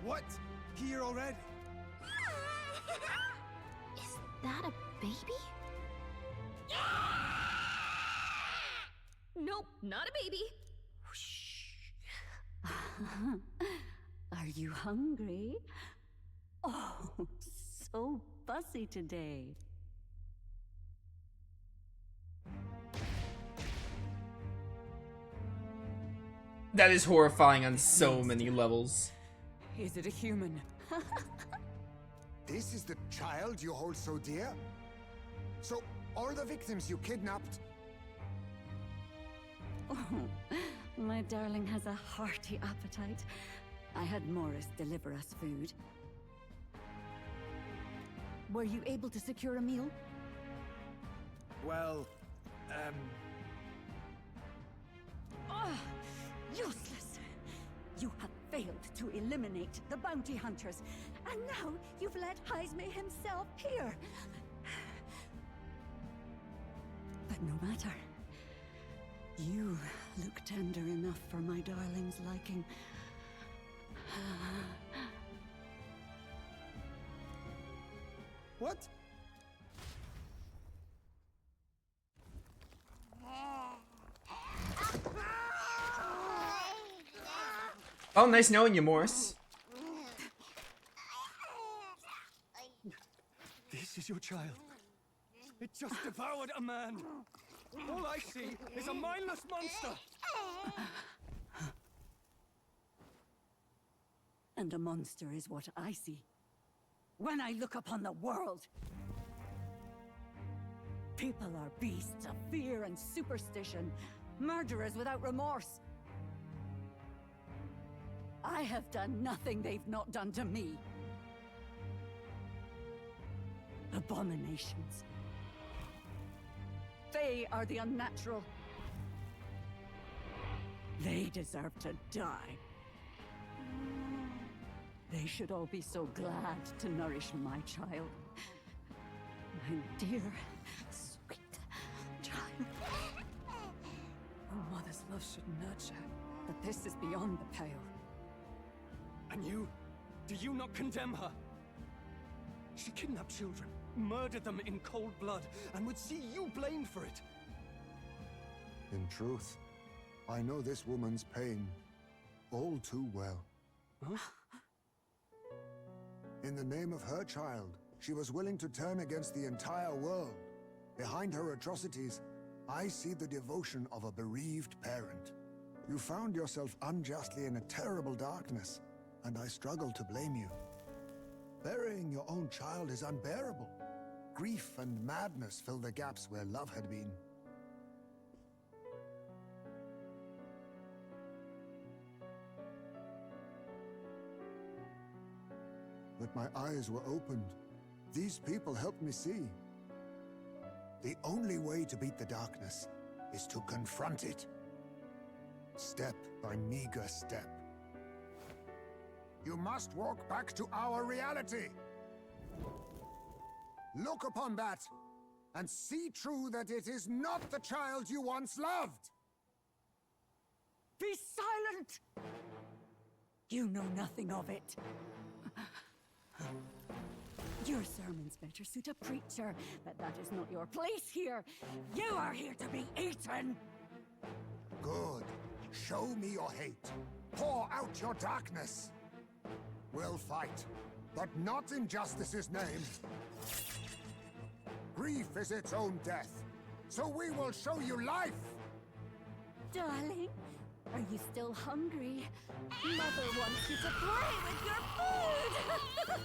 What? Here already? Is that a baby? Nope, not a baby. Are you hungry? Oh, so fussy today. That is horrifying on so many levels. Is it a human? This is the child you hold so dear? So, all the victims you kidnapped? Oh, my darling has a hearty appetite. I had Morris deliver us food. Were you able to secure a meal? Well, Oh, useless! You have failed to eliminate the bounty hunters, and now you've led Heisme himself here. But no matter. You look tender enough for my darling's liking. what? Oh, nice knowing you, Morris. This is your child. It just devoured a man. All I see is a mindless monster. And a monster is what I see when I look upon the world. People are beasts of fear and superstition, murderers without remorse. I have done nothing they've not done to me. Abominations. They are the unnatural. They deserve to die. They should all be so glad to nourish my child. My dear, sweet child. A mother's love should nurture, but this is beyond the pale. And you? Do you not condemn her? She kidnapped children, murdered them in cold blood, and would see you blamed for it. In truth, I know this woman's pain all too well. Huh? In the name of her child, she was willing to turn against the entire world. Behind her atrocities, I see the devotion of a bereaved parent. You found yourself unjustly in a terrible darkness, and I struggle to blame you. Burying your own child is unbearable. Grief and madness fill the gaps where love had been. But my eyes were opened. These people helped me see. The only way to beat the darkness is to confront it. Step by meager step. You must walk back to our reality. Look upon that, and see true that it is not the child you once loved. Be silent! You know nothing of it. Your sermons better suit a preacher, but that is not your place here. You are here to be eaten! Good. Show me your hate. Pour out your darkness. We'll fight, but not in justice's name. Grief is its own death, so we will show you life! Darling, are you still hungry? Mother wants you to play with your food!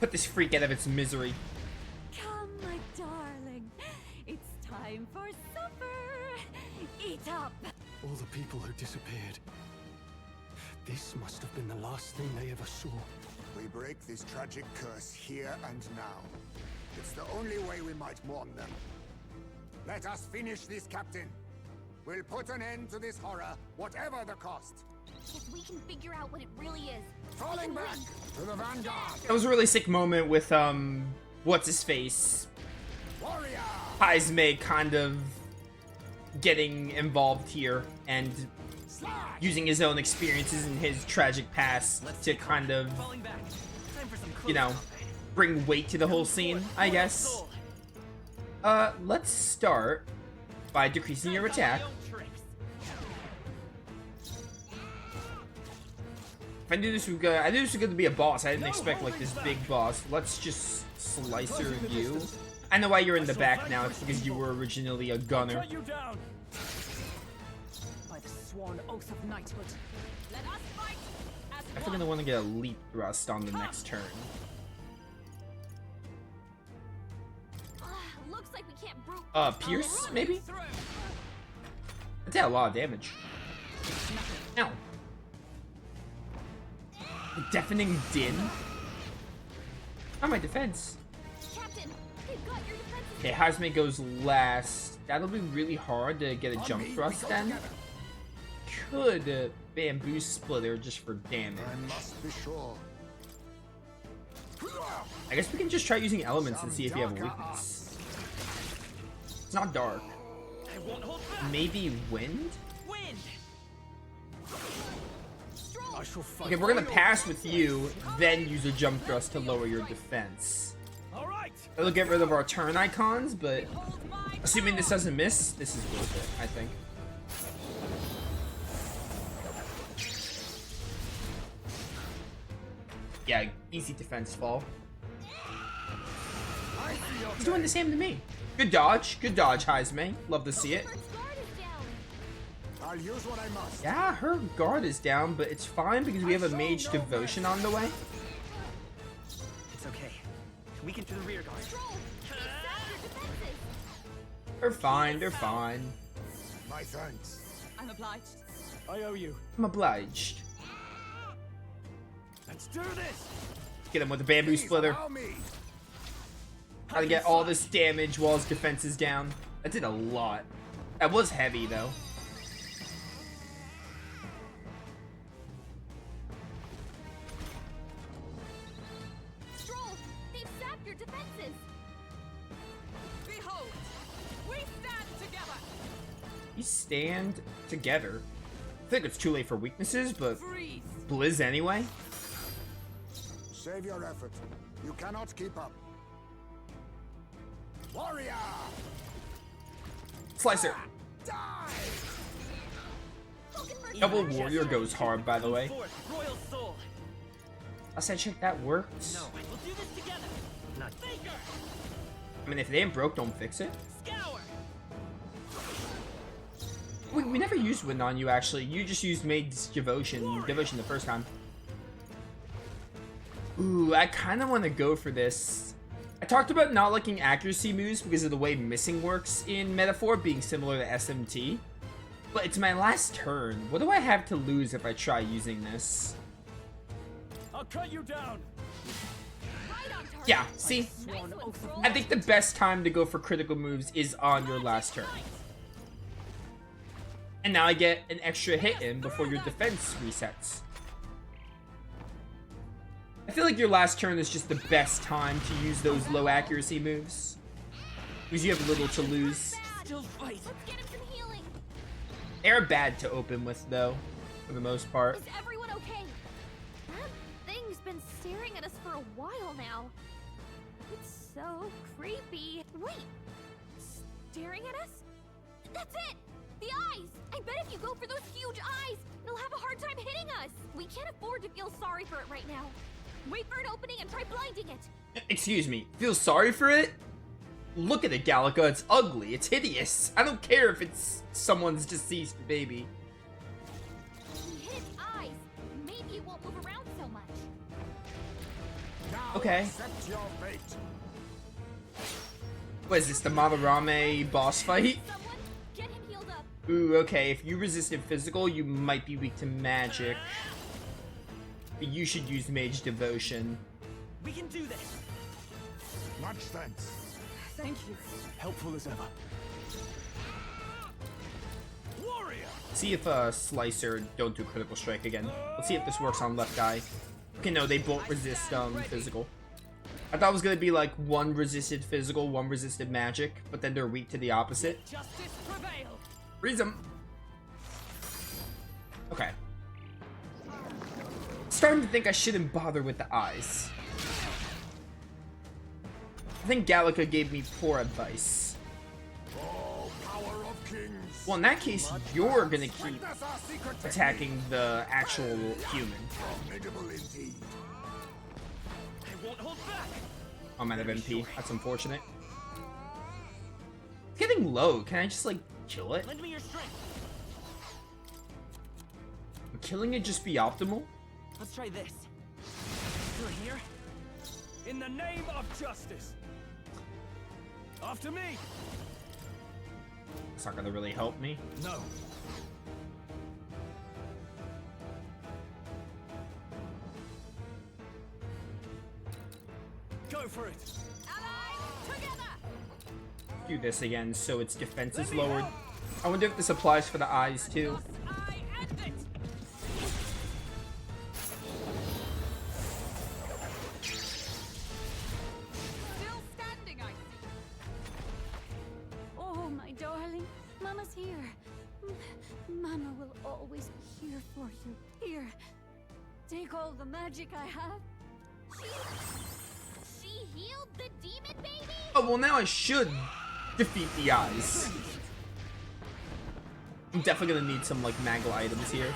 Put this freak out of its misery. Come, my darling. It's time for supper. Eat up. All the people who disappeared. This must have been the last thing they ever saw. We break this tragic curse here and now. It's the only way we might mourn them. Let us finish this, Captain. We'll put an end to this horror, whatever the cost. If we can figure out what it really is. Falling back to the vanguard. That was a really sick moment with, what's his face? Warrior! Heisme kind of getting involved here. and using his own experiences and his tragic past to kind of, you know, bring weight to the whole scene, I guess. Let's start by decreasing your attack. If I knew this was good, I knew this was going to be a boss. I didn't expect like this big boss. Let's just slicer you. I know why you're in the back now. It's because you were originally a gunner. By the sworn oath of knighthood. Let us fight as I think I'm gonna want to get a leap thrust on the next turn. Looks like we can't brute. Pierce maybe? That did a lot of damage. Ow. Deafening din. Oh, my defense. Captain, they've got your defenses. Okay, Hazme goes last. That'll be really hard to get a jump thrust then. Could bamboo splitter just for damage. I must be sure. I guess we can just try using elements and see if you have a weakness. It's not dark. Maybe wind? Okay, we're gonna pass with you, then use a jump thrust to lower your defense. It'll get rid of our turn icons, but assuming this doesn't miss, this is worth it, I think. Yeah, easy defense fall. He's doing the same to me. Good dodge, Hazme. Love to see it. I'll use what I must. Yeah, her guard is down, but it's fine because we have a mage devotion on the way. It's okay. We can do the rear guard. They're fine, they're fine. My thanks. I'm obliged. I owe you. I'm obliged. Let's do this. Get him with the bamboo Please splitter. allow me. Try to get all this damage while his defense is down. That did a lot. That was heavy, though. Stroll, they've sapped your defenses. Behold, we stand together. We stand together. I think it's too late for weaknesses, but Freeze. Blizz anyway. Save your effort. You cannot keep up. Warrior! Slicer. Die! Double warrior goes hard, by the way. Royal soul. I said check that works. No, we'll do this together. Not Faker. I mean, if it ain't broke, don't fix it. Scour. We never used wind on you, actually. You just used Maid's devotion the first time. Ooh, I kind of want to go for this. I talked about not liking accuracy moves because of the way missing works in Metaphor, being similar to SMT. But it's my last turn. What do I have to lose if I try using this? I'll cut you down. Right on target. Yeah, see? Nice one, Stroll. I think the best time to go for critical moves is on your last turn. And now I get an extra hit in before your defense resets. I feel like your last turn is just the best time to use those low accuracy moves. Because you have little to lose. Still fight. Let's get him some healing. They're bad to open with, though, for the most part. Is everyone okay? That thing's been staring at us for a while now. It's so creepy. Wait, staring at us? That's it! The eyes! I bet if you go for those huge eyes, it'll have a hard time hitting us. We can't afford to feel sorry for it right now. Wait for an opening and try blinding it. Excuse me, feel sorry for it? Look at it, Gallica. It's ugly. It's hideous. I don't care if it's someone's deceased baby. If we hit its eyes, maybe it won't move around so much. Now Okay. accept your fate. What is this, the Madarame boss fight? Someone, get him healed up. Ooh, okay. If you resisted physical, you might be weak to magic. But you should use Mage Devotion. We can do this. Much thanks. Thank you. Helpful as ever. Warrior! See if Slicer don't do critical strike again. Let's see if this works on left eye. Okay, no, they both resist physical. I thought it was gonna be like one resisted physical, one resisted magic, but then they're weak to the opposite. Justice prevail. Freeze 'em. Okay. Starting to think I shouldn't bother with the eyes. I think Gallica gave me poor advice. Well, in that case, you're gonna keep attacking the actual human. I'm out of MP. That's unfortunate. It's getting low. Can I just, like, kill it? Lend me your strength. Would killing it just be optimal? Let's try this. Through here. In the name of justice. After me. It's not gonna really help me. No. Go for it. Allies, together! Do this again so its defense is lowered. I wonder if this applies for the eyes too. I end it! Still standing, I see. Oh, my darling. Mama's here. Mama will always be here for you. Here. Take all the magic I have. She healed the demon baby? Oh, well, now I should defeat the eyes. I'm definitely gonna need some, like, Magla items here.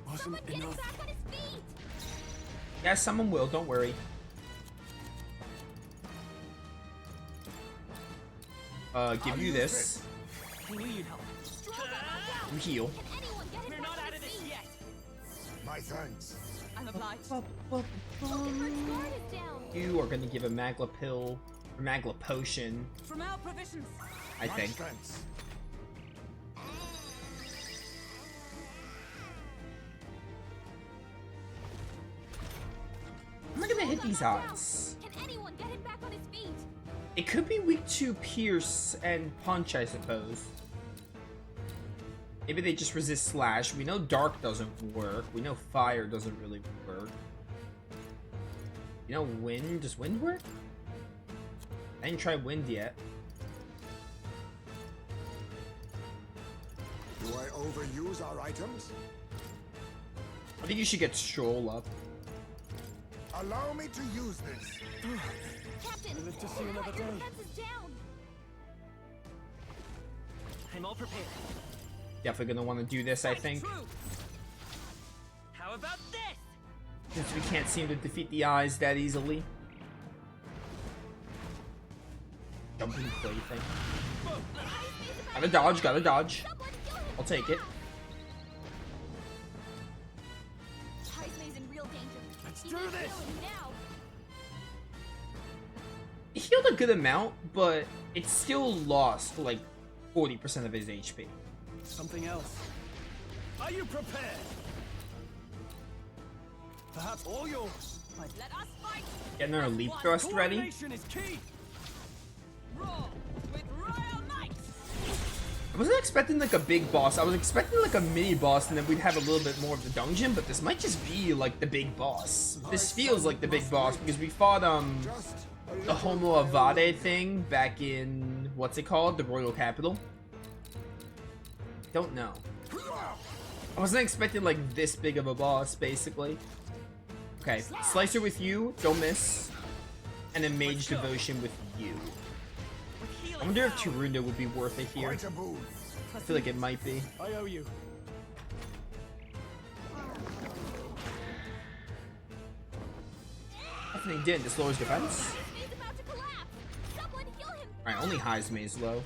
Wasn't Someone get him enough. back on his feet! Yeah, someone will, don't worry. Give you this. I knew you'd help. You heal. Can anyone get him We're back not on out his of this feet? yet. My thanks. I'm obliged. Hockenberg's guard is down. You are gonna give a Magla pill, or Magla potion, From our provisions. I think. Thanks. I'm not gonna hit these odds. Can anyone get him back on his feet? It could be weak to Pierce and Punch, I suppose. Maybe they just resist Slash. We know Dark doesn't work. We know Fire doesn't really work. You know Wind? Does Wind work? I didn't try Wind yet. Do I overuse our items? I think you should get Stroll up. Allow me to use this. Captain, live to see another your day. defense is down. I'm all prepared. Definitely gonna want to do this, I think. True. How about this? Since we can't seem to defeat the eyes that easily. Jumping plaything. Gotta dodge, gotta dodge. Someone kill him. I'll take it. Heismay's in real danger. Let's He's do gonna this. kill him now. He healed a good amount, but it still lost like 40% of his HP. Something else. Are you prepared? Perhaps all yours. Let us fight. Getting our leap thrust ready. Coordination is key. Roll with royal might. I wasn't expecting like a big boss. I was expecting like a mini boss and then we'd have a little bit more of the dungeon, but this might just be like the big boss. This feels like the big boss because we fought Just a the little Homo while Avade thing back in what's it called? The Royal Capital. Don't know. I wasn't expecting like this big of a boss basically. Okay, Slicer with you, don't miss. And then Mage Devotion with you. I wonder if Tarunda would be worth it here. Quite a boon. I feel like it might be. I owe you. Definitely did. This lowers defense. Heismay's about to collapse. Someone heal him. Alright, only Heismay's low.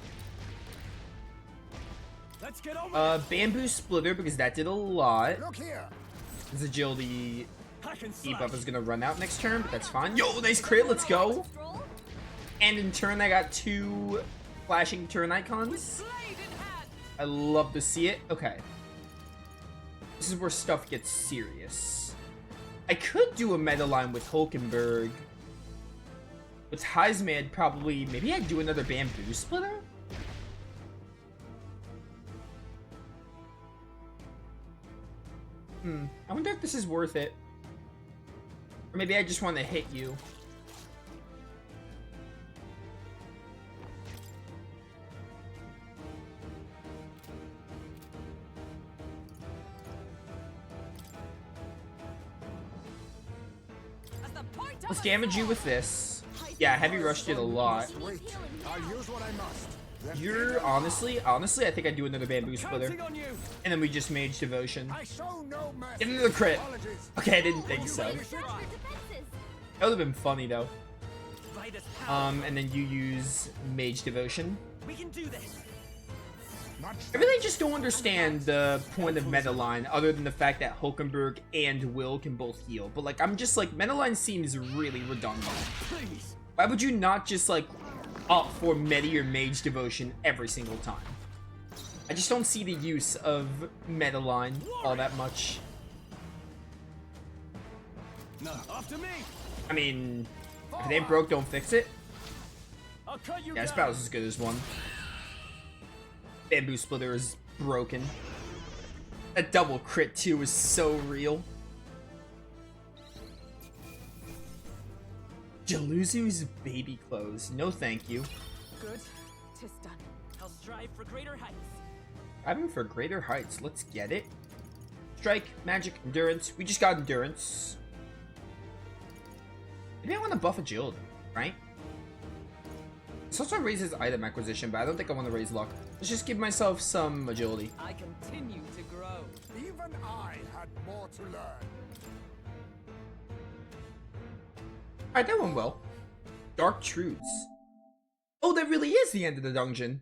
Let's get on with Bamboo Splitter because that did a lot. Look here. His agility it. Hack and debuff slash. is gonna run out next turn, but that's fine. Yo, nice crit, let's go! Stroll. And in turn, I got 2 flashing turn icons. Blade in hand. I love to see it. Okay. This is where stuff gets serious. I could do a meta line with Hulkenberg. With Heisman, I'd probably... Maybe I'd do another Bamboo Splitter? I wonder if this is worth it. Or maybe I just want to hit you. Let's damage you with this. Yeah, heavy rush did a lot. Wait, I'll use what I must. Then You're honestly, I think I'd do another bamboo splitter. Counting on you. And then we just mage devotion. I show no mercy. Give him the crit. Apologies. Okay, I didn't think so. Charge your defenses. That would have been funny though. Light us power. And then you use mage devotion. We can do this. Much I really just don't understand the point of meta line other than the fact that Hulkenberg and Will can both heal. But like, I'm just like, meta line seems really redundant. Please. Why would you not just like opt for meta or mage devotion every single time? I just don't see the use of meta line all that much. No, after me. I mean, if it ain't broke, don't fix it. I'll cut you Yeah, this down. battle's as good as one. Bamboo splitter is broken. That double crit too is so real. Jaluzu's baby clothes. No thank you. Good. 'Tis done. I'll strive for greater heights. Striving for greater heights. Let's get it. Strike, magic, endurance. We just got endurance. Maybe I want to buff agility, right? This also raises item acquisition, but I don't think I want to raise luck. Let's just give myself some agility. I continue to grow. Even I had more to learn. Alright, that went well. Dark Truths. Oh, that really is the end of the dungeon.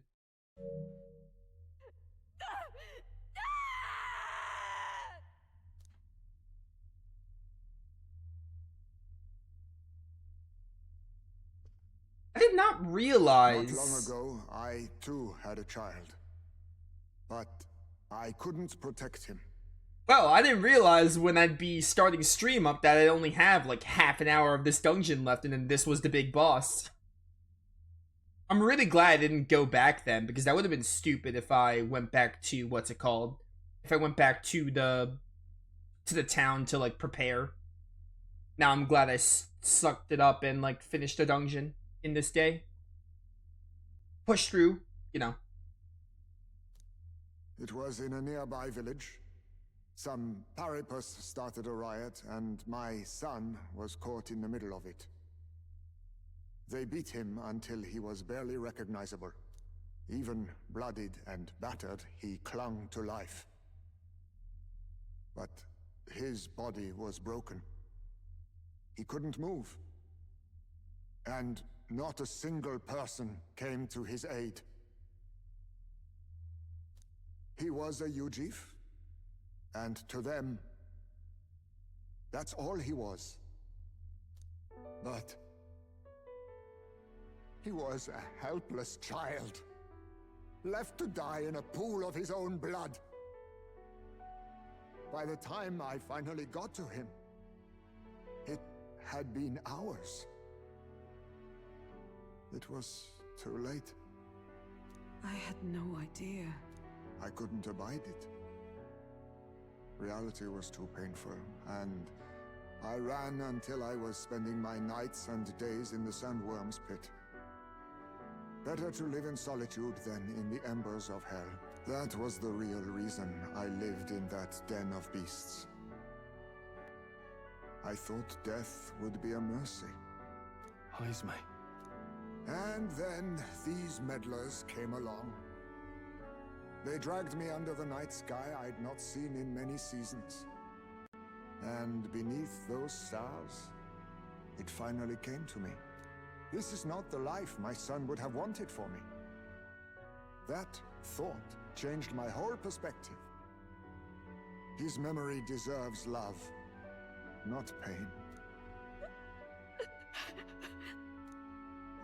I did not realize. Not long ago, I too had a child. But I couldn't protect him. Well, I didn't realize when I'd be starting stream up that I'd only have like half an hour of this dungeon left and then this was the big boss. I'm really glad I didn't go back then because that would have been stupid if I went back to, what's it called? If I went back to the town to like prepare. Now I'm glad I sucked it up and like finished the dungeon in this day. Push through, you know. It was in a nearby village. Some paripus started a riot, and my son was caught in the middle of it. They beat him until he was barely recognizable. Even bloodied and battered, he clung to life. But his body was broken. He couldn't move. And not a single person came to his aid. He was a Ujif, and to them, that's all he was. But he was a helpless child, left to die in a pool of his own blood. By the time I finally got to him, it had been hours. It was too late. I had no idea. I couldn't abide it. Reality was too painful, and I ran until I was spending my nights and days in the sandworm's pit. Better to live in solitude than in the embers of hell. That was the real reason I lived in that den of beasts. I thought death would be a mercy. Heisme. And then these meddlers came along. They dragged me under the night sky I'd not seen in many seasons. And beneath those stars, it finally came to me. This is not the life my son would have wanted for me. That thought changed my whole perspective. His memory deserves love, not pain.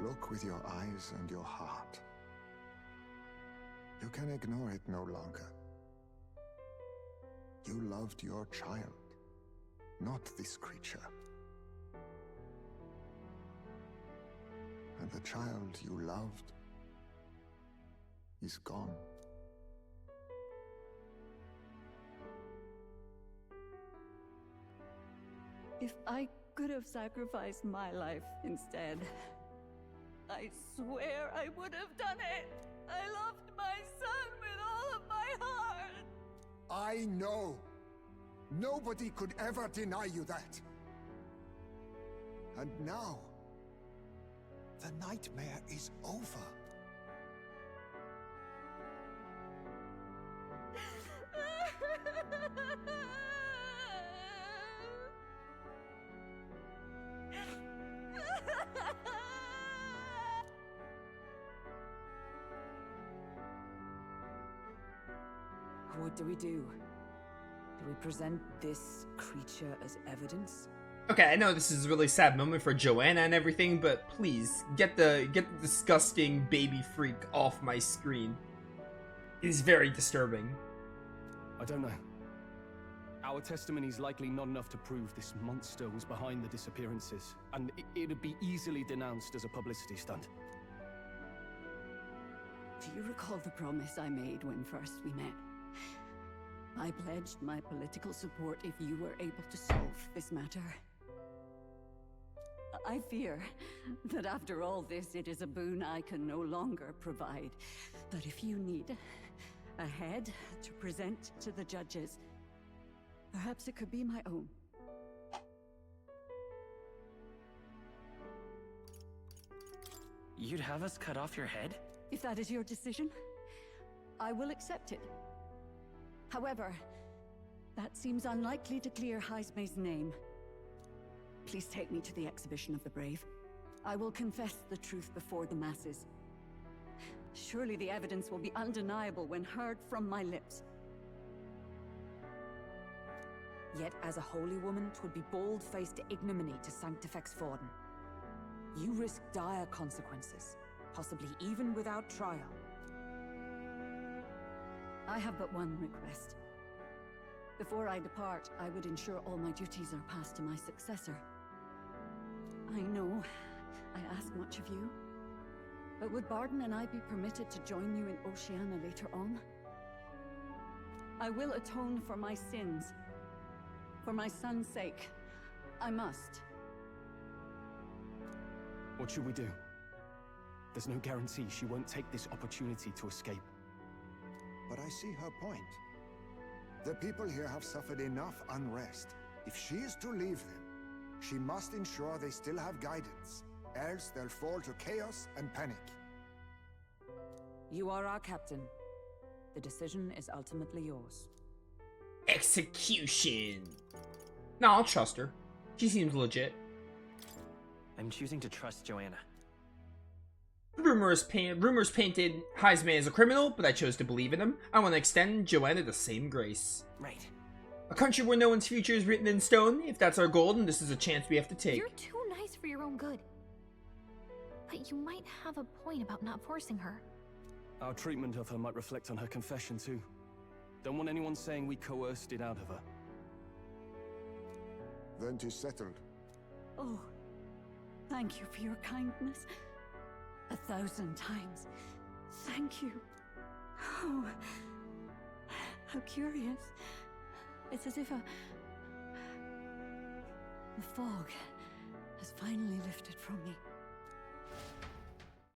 Look with your eyes and your heart. You can ignore it no longer. You loved your child, not this creature. And the child you loved is gone. If I could have sacrificed my life instead, I swear I would have done it. I loved my son with all of my heart. I know. Nobody could ever deny you that. And now, the nightmare is over. What do we do? Do we present this creature as evidence? Okay, I know this is a really sad moment for Joanna and everything, but please get the disgusting baby freak off my screen. It is very disturbing. I don't know. Our testimony's likely not enough to prove this monster was behind the disappearances, and it'd be easily denounced as a publicity stunt. Do you recall the promise I made when first we met? I pledged my political support if you were able to solve this matter. I fear that after all this, it is a boon I can no longer provide. But if you need a head to present to the judges, perhaps it could be my own. You'd have us cut off your head? If that is your decision, I will accept it. However, that seems unlikely to clear Heisme's name. Please take me to the exhibition of the brave. I will confess the truth before the masses. Surely the evidence will be undeniable when heard from my lips. Yet as a holy woman, 'twould be bold-faced ignominy to sanctifex Forden. You risk dire consequences, possibly even without trial. I have but one request. Before I depart, I would ensure all my duties are passed to my successor. I know I ask much of you, but would Barden and I be permitted to join you in Oceania later on? I will atone for my sins. For my son's sake, I must. What should we do? There's no guarantee she won't take this opportunity to escape. But I see her point. The people here have suffered enough unrest. If she is to leave them, she must ensure they still have guidance. Else they'll fall to chaos and panic. You are our captain. The decision is ultimately yours. Execution. No, I'll trust her. She seems legit. I'm choosing to trust Joanna. Rumors painted Heisme as a criminal, but I chose to believe in him. I want to extend Joanna the same grace. Right. A country where no one's future is written in stone. If that's our goal, then this is a chance we have to take. You're too nice for your own good. But you might have a point about not forcing her. Our treatment of her might reflect on her confession too. Don't want anyone saying we coerced it out of her. Then 'tis settled. Oh, thank you for your kindness. 1,000 times. Thank you. Oh, how curious. It's as if the fog has finally lifted from me.